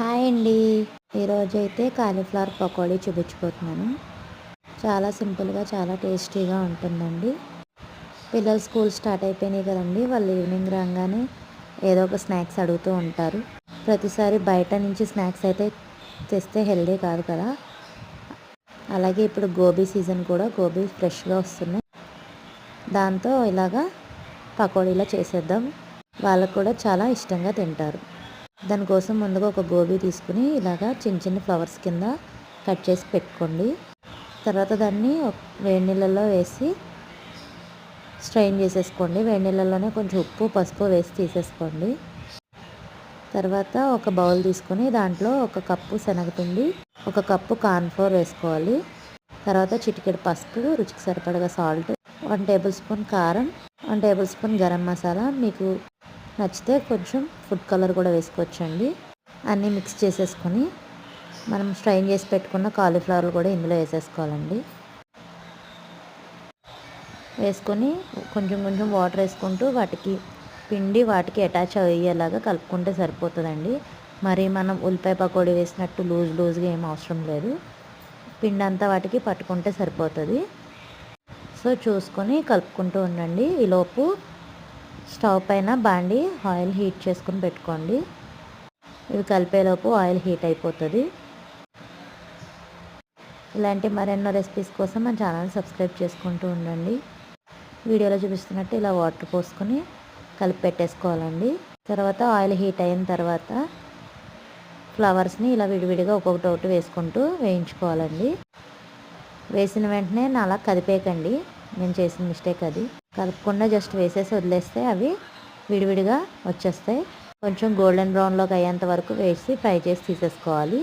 Hi అండి. ఈరోజైతే cauliflower pakodi చూపించబోతున్నాను. చాలా సింపుల్గా చాలా టేస్టీగా ఉంటుందండి. పిల్లలు స్కూల్ స్టార్ట్ అయిపోయినాయి కదండి. వాళ్ళు ఈవినింగ్ రాగానే ఏదో ఒక స్నాక్స్ అడుగుతూ ఉంటారు. ప్రతిసారి బయట నుంచి స్నాక్స్ అయితే తెస్తే హెల్దీ కాదు కదా. అలాగే ఇప్పుడు గోబీ సీజన్ కూడా, గోబీ ఫ్రెష్గా వస్తున్నాయి. దాంతో ఇలాగా పకోడీలా చేసేద్దాం. వాళ్ళకు కూడా చాలా ఇష్టంగా తింటారు. దానికోసం ముందుగా ఒక గోబీ తీసుకుని ఇలాగా చిన్న చిన్న ఫ్లవర్స్ కింద కట్ చేసి పెట్టుకోండి. తర్వాత దాన్ని వేడి నీళ్ళల్లో వేసి స్ట్రెయిన్ చేసేసుకోండి. వేడి నీళ్ళల్లోనే కొంచెం ఉప్పు, పసుపు వేసి తీసేసుకోండి. తర్వాత ఒక బౌల్ తీసుకుని దాంట్లో ఒక కప్పు శనగపిండి, ఒక కప్పు కార్న్ఫ్లోర్ వేసుకోవాలి. తర్వాత చిటికెడు పసుపు, రుచికి సరిపడగా సాల్ట్, 1 టేబుల్ స్పూన్ కారం, 1 టేబుల్ స్పూన్ గరం మసాలా, మీకు నచ్చితే కొంచెం ఫుడ్ కలర్ కూడా వేసుకోవచ్చండి. అన్నీ మిక్స్ చేసేసుకొని మనం స్ట్రైన్ చేసి పెట్టుకున్న కాలీఫ్లవర్లు కూడా ఇందులో వేసేసుకోవాలండి. వేసుకొని కొంచెం కొంచెం వాటర్ వేసుకుంటూ వాటికి అటాచ్ అయ్యేలాగా కలుపుకుంటే సరిపోతుందండి. మరి మనం ఉల్లిపాయ పకోడీ వేసినట్టు లూజ్గా ఏం అవసరం లేదు. పిండి అంతా వాటికి పట్టుకుంటే సరిపోతుంది. సో చూసుకొని కలుపుకుంటూ ఉండండి. ఈలోపు స్టవ్ పైన బాండి ఆయిల్ హీట్ చేసుకుని పెట్టుకోండి. ఇవి కలిపేలోపు ఆయిల్ హీట్ అయిపోతుంది. ఇలాంటి మరెన్నో రెసిపీస్ కోసం మన ఛానల్ సబ్స్క్రైబ్ చేసుకుంటూ ఉండండి. వీడియోలో చూపిస్తున్నట్టు ఇలా వాటర్ పోసుకొని కలిపి పెట్టేసుకోవాలండి. తర్వాత ఆయిల్ హీట్ అయిన తర్వాత ఫ్లవర్స్ని ఇలా విడివిడిగా ఒక్కొక్కటి వేసుకుంటూ వేయించుకోవాలండి. వేసిన వెంటనే అలా కదిపేయకండి. నేను చేసిన మిస్టేక్ అది. కలపకుండా జస్ట్ వేసేసి వదిలేస్తే అవి విడివిడిగా వచ్చేస్తాయి. కొంచెం గోల్డెన్ బ్రౌన్లోకి అయ్యేంత వరకు వేసి ఫ్రై చేసి తీసేసుకోవాలి.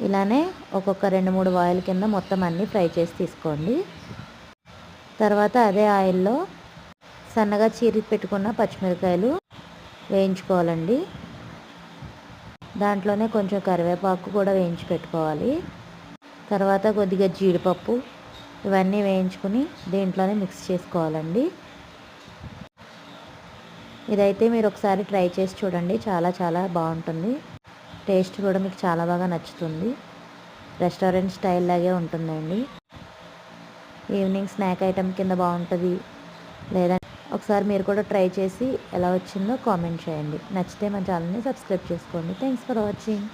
ఇలానే ఒక్కొక్క 2-3 ఆయిల్ కింద మొత్తం అన్నీ ఫ్రై చేసి తీసుకోండి. తర్వాత అదే ఆయిల్లో సన్నగా చీరి పెట్టుకున్న పచ్చిమిరకాయలు వేయించుకోవాలండి. దాంట్లోనే కొంచెం కరివేపాకు కూడా వేయించి పెట్టుకోవాలి. తర్వాత కొద్దిగా జీడిపప్పు, ఇవన్నీ వేయించుకుని దీంట్లోనే మిక్స్ చేసుకోవాలండి. ఇదైతే మీరు ఒకసారి ట్రై చేసి చూడండి. చాలా చాలా బాగుంటుంది. టేస్ట్ కూడా మీకు చాలా బాగా నచ్చుతుంది. రెస్టారెంట్ స్టైల్ లాగే ఉంటుందండి. ఈవినింగ్ స్నాక్ ఐటెం కింద బాగుంటుంది. లేదా ఒకసారి మీరు కూడా ట్రై చేసి ఎలా వచ్చిందో కామెంట్ చేయండి. నచ్చితే మన ఛానల్ని సబ్స్క్రైబ్ చేసుకోండి. Thanks for watching.